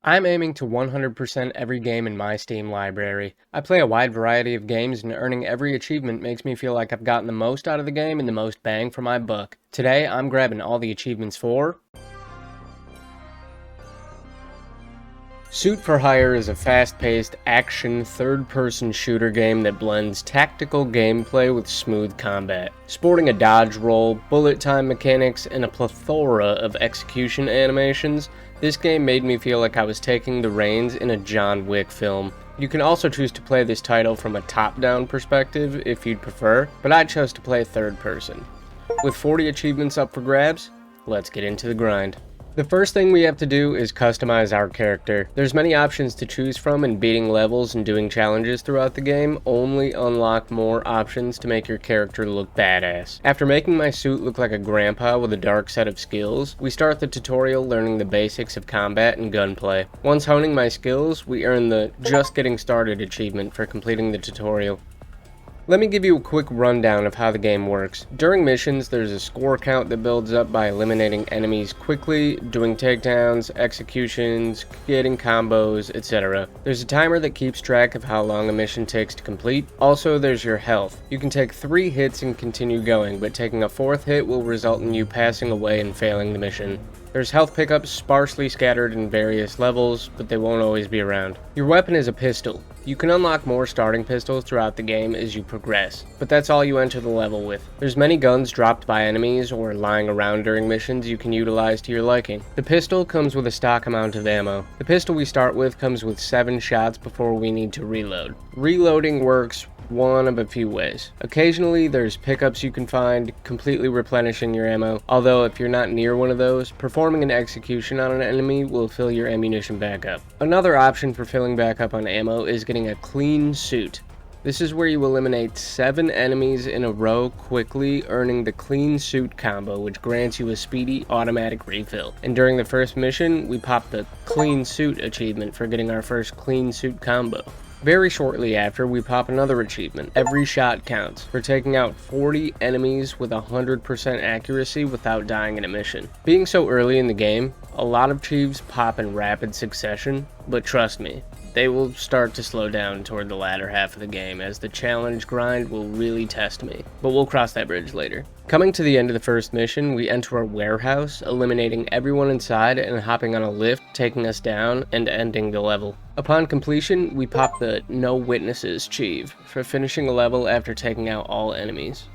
I'm aiming to 100% every game in my Steam library. I play a wide variety of games, and earning every achievement makes me feel like I've gotten the most out of the game and the most bang for my buck. Today, I'm grabbing all the achievements for Suit for Hire is a fast-paced, action, third-person shooter game that blends tactical gameplay with smooth combat. Sporting a dodge roll, bullet time mechanics, and a plethora of execution animations, this game made me feel like I was taking the reins in a John Wick film. You can also choose to play this title from a top-down perspective if you'd prefer, but I chose to play third person. With 40 achievements up for grabs, let's get into the grind. The first thing we have to do is customize our character. There's many options to choose from, and beating levels and doing challenges throughout the game only unlock more options to make your character look badass. After making my suit look like a grandpa with a dark set of skills, we start the tutorial learning the basics of combat and gunplay. Once honing my skills, we earn the Just Getting Started achievement for completing the tutorial. Let me give you a quick rundown of how the game works. During missions, there's a score count that builds up by eliminating enemies quickly, doing takedowns, executions, getting combos, etc. There's a timer that keeps track of how long a mission takes to complete. Also, there's your health. You can take 3 hits and continue going, but taking a 4th hit will result in you passing away and failing the mission. There's health pickups sparsely scattered in various levels, but they won't always be around. Your weapon is a pistol. You can unlock more starting pistols throughout the game as you progress, but that's all you enter the level with. There's many guns dropped by enemies or lying around during missions you can utilize to your liking. The pistol comes with a stock amount of ammo. The pistol we start with comes with 7 shots before we need to reload. Reloading works one of a few ways. Occasionally there's pickups you can find, completely replenishing your ammo, although if you're not near one of those, performing an execution on an enemy will fill your ammunition back up. Another option for filling back up on ammo is getting a clean suit. This is where you eliminate 7 enemies in a row quickly, earning the clean suit combo, which grants you a speedy automatic refill. And during the first mission, we pop the clean suit achievement for getting our first clean suit combo. Very shortly after, we pop another achievement, Every Shot Counts, for taking out 40 enemies with 100% accuracy without dying in a mission. Being so early in the game, a lot of achieves pop in rapid succession, but trust me, they will start to slow down toward the latter half of the game, as the challenge grind will really test me, but we'll cross that bridge later. Coming to the end of the first mission, we enter a warehouse, eliminating everyone inside and hopping on a lift, taking us down and ending the level. Upon completion, we pop the No Witnesses achieve for finishing a level after taking out all enemies.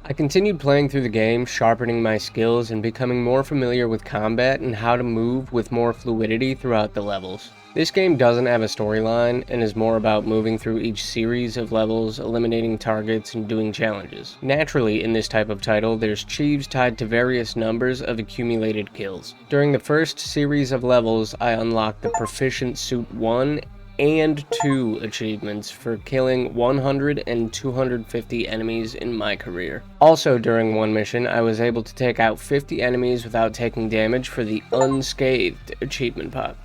I continued playing through the game, sharpening my skills and becoming more familiar with combat and how to move with more fluidity throughout the levels. This game doesn't have a storyline and is more about moving through each series of levels, eliminating targets, and doing challenges. Naturally, in this type of title, there's achieves tied to various numbers of accumulated kills. During the first series of levels, I unlocked the Proficient Suit 1 and 2 achievements for killing 100 and 250 enemies in my career. Also, during one mission, I was able to take out 50 enemies without taking damage for the Unscathed achievement pop,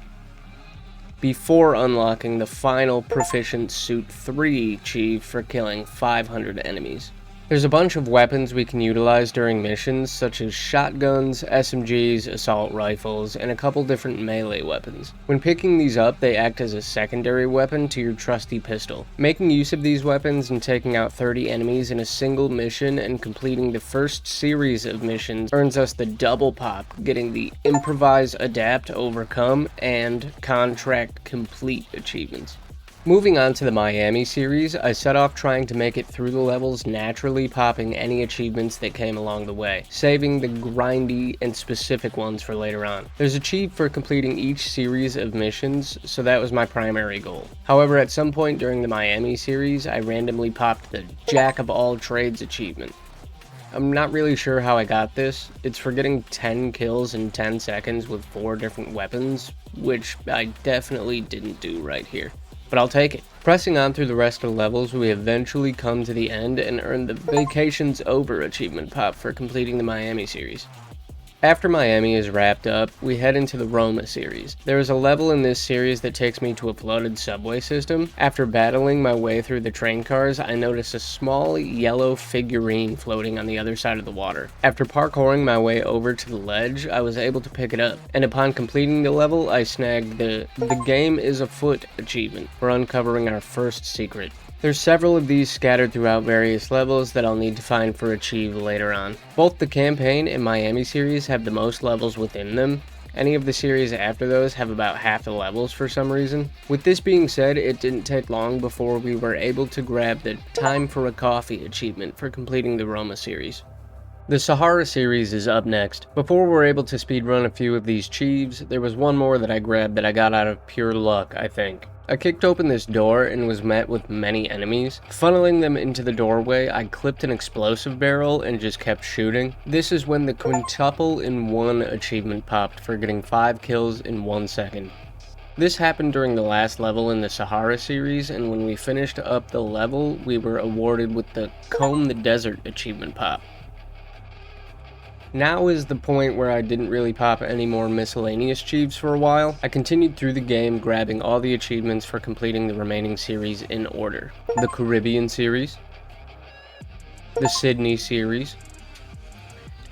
before unlocking the final Proficient Suit 3 achieve for killing 500 enemies. There's a bunch of weapons we can utilize during missions, such as shotguns, SMGs, assault rifles, and a couple different melee weapons. When picking these up, they act as a secondary weapon to your trusty pistol. Making use of these weapons and taking out 30 enemies in a single mission and completing the first series of missions earns us the double pop, getting the Improvise, Adapt, Overcome, and Contract Complete achievements. Moving on to the Miami series, I set off trying to make it through the levels naturally, popping any achievements that came along the way, saving the grindy and specific ones for later on. There's achieve for completing each series of missions, so that was my primary goal. However, at some point during the Miami series, I randomly popped the Jack of All Trades achievement. I'm not really sure how I got this. It's for getting 10 kills in 10 seconds with 4 different weapons, which I definitely didn't do right here, but I'll take it. Pressing on through the rest of the levels, we eventually come to the end and earn the Vacation's Over achievement pop for completing the Miami series. After Miami is wrapped up, we head into the Roma series. There is a level in this series that takes me to a flooded subway system. After battling my way through the train cars, I notice a small yellow figurine floating on the other side of the water. After parkouring my way over to the ledge, I was able to pick it up, and upon completing the level, I snagged the game is afoot achievement for uncovering our first secret. There's several of these scattered throughout various levels that I'll need to find for Achieve later on. Both the campaign and Miami series have the most levels within them. Any of the series after those have about half the levels for some reason. With this being said, it didn't take long before we were able to grab the Time for a Coffee achievement for completing the Roma series. The Sahara series is up next. Before we're able to speedrun a few of these Chieves, there was one more that I grabbed that I got out of pure luck, I think. I kicked open this door and was met with many enemies. Funneling them into the doorway, I clipped an explosive barrel and just kept shooting. This is when the quintuple in one achievement popped for getting 5 kills in 1 second. This happened during the last level in the Sahara series, and when we finished up the level, we were awarded with the Comb the Desert achievement pop. Now is the point where I didn't really pop any more miscellaneous Chieves for a while. I continued through the game grabbing all the achievements for completing the remaining series in order. The Caribbean series, the Sydney series,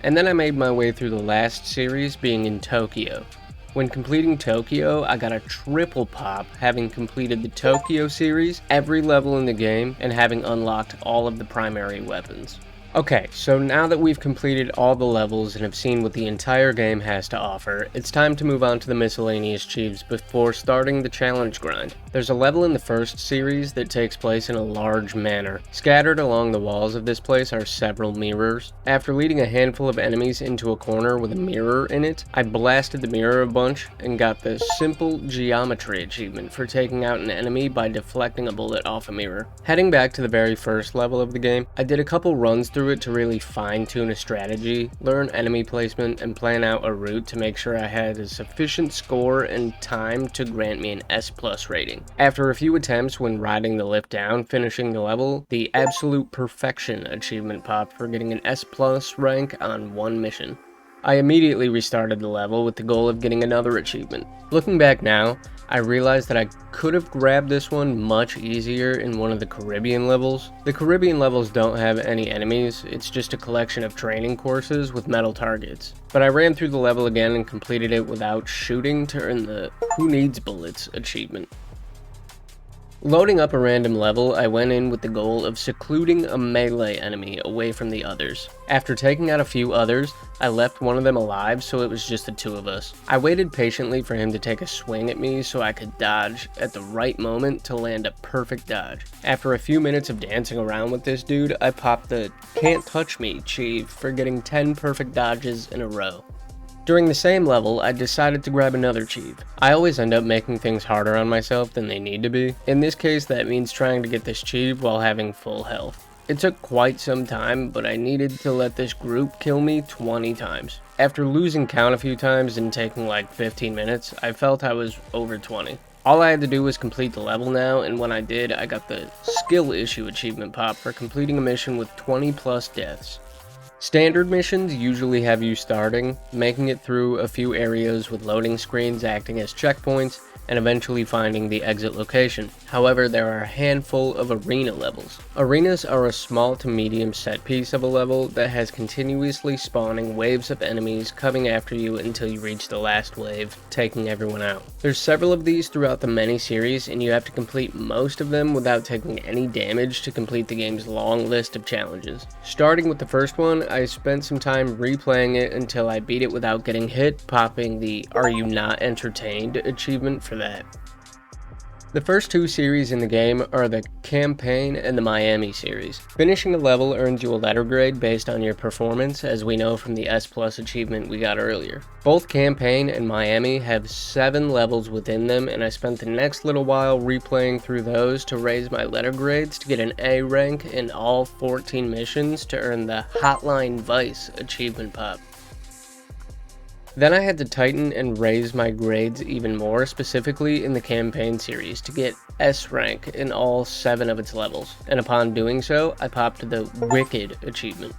and then I made my way through the last series being in Tokyo. When completing Tokyo, I got a triple pop having completed the Tokyo series, every level in the game, and having unlocked all of the primary weapons. Okay, so now that we've completed all the levels and have seen what the entire game has to offer, it's time to move on to the miscellaneous Chieves before starting the challenge grind. There's a level in the first series that takes place in a large manor. Scattered along the walls of this place are several mirrors. After leading a handful of enemies into a corner with a mirror in it, I blasted the mirror a bunch and got the Simple Geometry achievement for taking out an enemy by deflecting a bullet off a mirror. Heading back to the very first level of the game, I did a couple runs through it to really fine-tune a strategy, learn enemy placement, and plan out a route to make sure I had a sufficient score and time to grant me an S+ rating. After a few attempts when riding the lift down, finishing the level, the Absolute Perfection achievement popped for getting an S+ rank on one mission. I immediately restarted the level with the goal of getting another achievement. Looking back now, I realized that I could have grabbed this one much easier in one of the Caribbean levels. The Caribbean levels don't have any enemies, it's just a collection of training courses with metal targets. But I ran through the level again and completed it without shooting to earn the Who Needs Bullets achievement. Loading up a random level, I went in with the goal of secluding a melee enemy away from the others. After taking out a few others, I left one of them alive so it was just the two of us. I waited patiently for him to take a swing at me so I could dodge at the right moment to land a perfect dodge. After a few minutes of dancing around with this dude, I popped the Can't Touch Me Chief for getting 10 perfect dodges in a row. During the same level, I decided to grab another Chief. I always end up making things harder on myself than they need to be. In this case, that means trying to get this Chief while having full health. It took quite some time, but I needed to let this group kill me 20 times. After losing count a few times and taking like 15 minutes, I felt I was over 20. All I had to do was complete the level now, and when I did, I got the Skill Issue achievement pop for completing a mission with 20+ deaths. Standard missions usually have you starting, making it through a few areas with loading screens acting as checkpoints, and eventually finding the exit location. However, there are a handful of arena levels. Arenas are a small to medium set piece of a level that has continuously spawning waves of enemies coming after you until you reach the last wave, taking everyone out. There's several of these throughout the mini series, and you have to complete most of them without taking any damage to complete the game's long list of challenges. Starting with the first one, I spent some time replaying it until I beat it without getting hit, popping the Are You Not Entertained achievement for that. The first two series in the game are the Campaign and the Miami series. Finishing a level earns you a letter grade based on your performance, as we know from the S+ achievement we got earlier. Both Campaign and Miami have 7 levels within them, and I spent the next little while replaying through those to raise my letter grades to get an A rank in all 14 missions to earn the Hotline Vice achievement pop. Then I had to tighten and raise my grades even more, specifically in the Campaign series, to get S rank in all 7 of its levels, and upon doing so, I popped the Wicked achievement.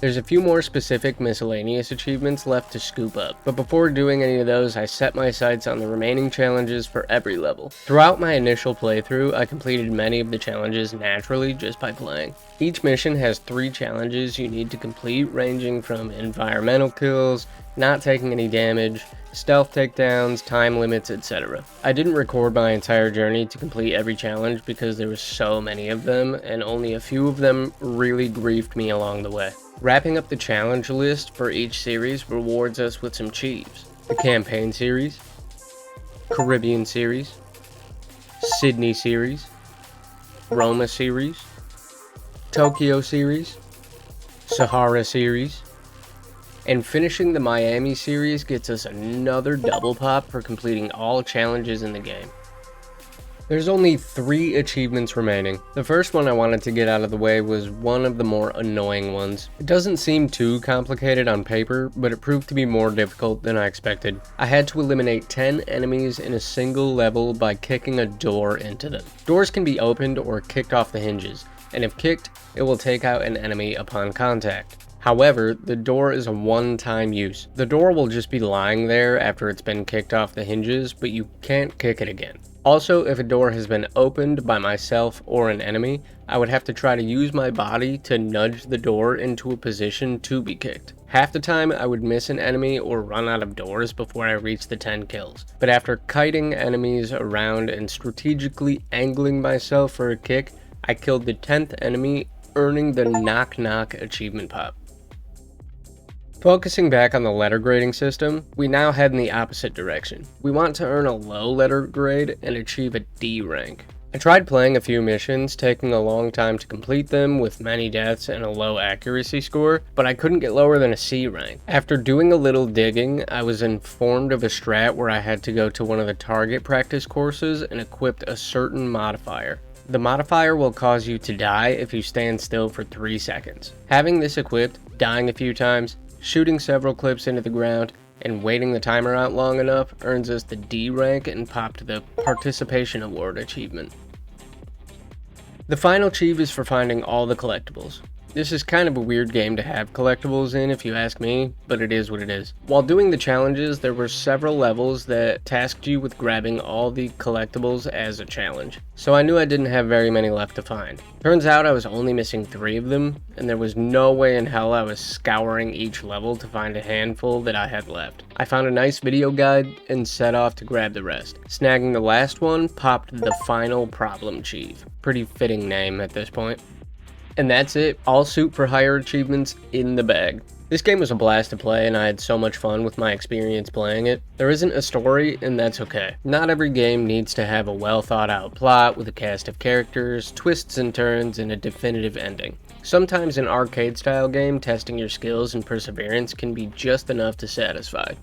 There's a few more specific miscellaneous achievements left to scoop up, but before doing any of those, I set my sights on the remaining challenges for every level. Throughout my initial playthrough, I completed many of the challenges naturally just by playing. Each mission has 3 challenges you need to complete, ranging from environmental kills, not taking any damage, stealth takedowns, time limits, etc. I didn't record my entire journey to complete every challenge because there were so many of them, and only a few of them really griefed me along the way. Wrapping up the challenge list for each series rewards us with some Chiefs. The Campaign Series, Caribbean Series, Sydney Series, Roma Series, Tokyo Series, Sahara Series, and finishing the Miami series gets us another double pop for completing all challenges in the game. There's only 3 achievements remaining. The first one I wanted to get out of the way was one of the more annoying ones. It doesn't seem too complicated on paper, but it proved to be more difficult than I expected. I had to eliminate 10 enemies in a single level by kicking a door into them. Doors can be opened or kicked off the hinges, and if kicked, it will take out an enemy upon contact. However, the door is a one-time use. The door will just be lying there after it's been kicked off the hinges, but you can't kick it again. Also, if a door has been opened by myself or an enemy, I would have to try to use my body to nudge the door into a position to be kicked. Half the time, I would miss an enemy or run out of doors before I reached the 10 kills. But after kiting enemies around and strategically angling myself for a kick, I killed the 10th enemy, earning the Knock Knock achievement pop. Focusing back on the letter grading system, we now head in the opposite direction. We want to earn a low letter grade and achieve a D rank. I tried playing a few missions, taking a long time to complete them with many deaths and a low accuracy score, but I couldn't get lower than a C rank. After doing a little digging, I was informed of a strat where I had to go to one of the target practice courses and equip a certain modifier. The modifier will cause you to die if you stand still for 3 seconds. Having this equipped, dying a few times, shooting several clips into the ground, and waiting the timer out long enough earns us the D rank and popped the Participation Award achievement. The final achieve is for finding all the collectibles. This is kind of a weird game to have collectibles in if you ask me, but it is what it is. While doing the challenges, there were several levels that tasked you with grabbing all the collectibles as a challenge, so I knew I didn't have very many left to find. Turns out I was only missing 3 of them, and there was no way in hell I was scouring each level to find a handful that I had left. I found a nice video guide and set off to grab the rest. Snagging the last one popped the final problem chief. Pretty fitting name at this point. And that's it, all Soup for Hire achievements in the bag. This game was a blast to play and I had so much fun with my experience playing it. There isn't a story and that's okay. Not every game needs to have a well thought out plot with a cast of characters, twists and turns, and a definitive ending. Sometimes an arcade style game testing your skills and perseverance can be just enough to satisfy.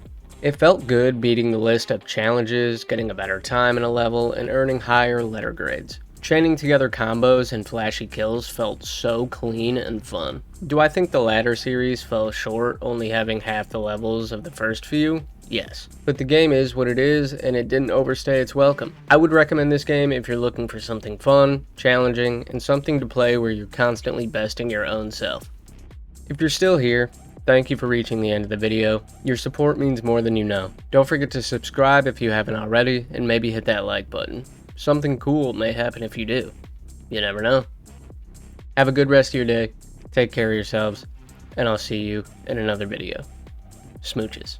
It felt good beating the list of challenges, getting a better time in a level, and earning higher letter grades. Chaining together combos and flashy kills felt so clean and fun. Do I think the latter series fell short, only having half the levels of the first few? Yes. But the game is what it is, and it didn't overstay its welcome. I would recommend this game if you're looking for something fun, challenging, and something to play where you're constantly besting your own self. If you're still here, thank you for reaching the end of the video. Your support means more than you know. Don't forget to subscribe if you haven't already, and maybe hit that like button. Something cool may happen if you do. You never know. Have a good rest of your day. Take care of yourselves. And I'll see you in another video. Smooches.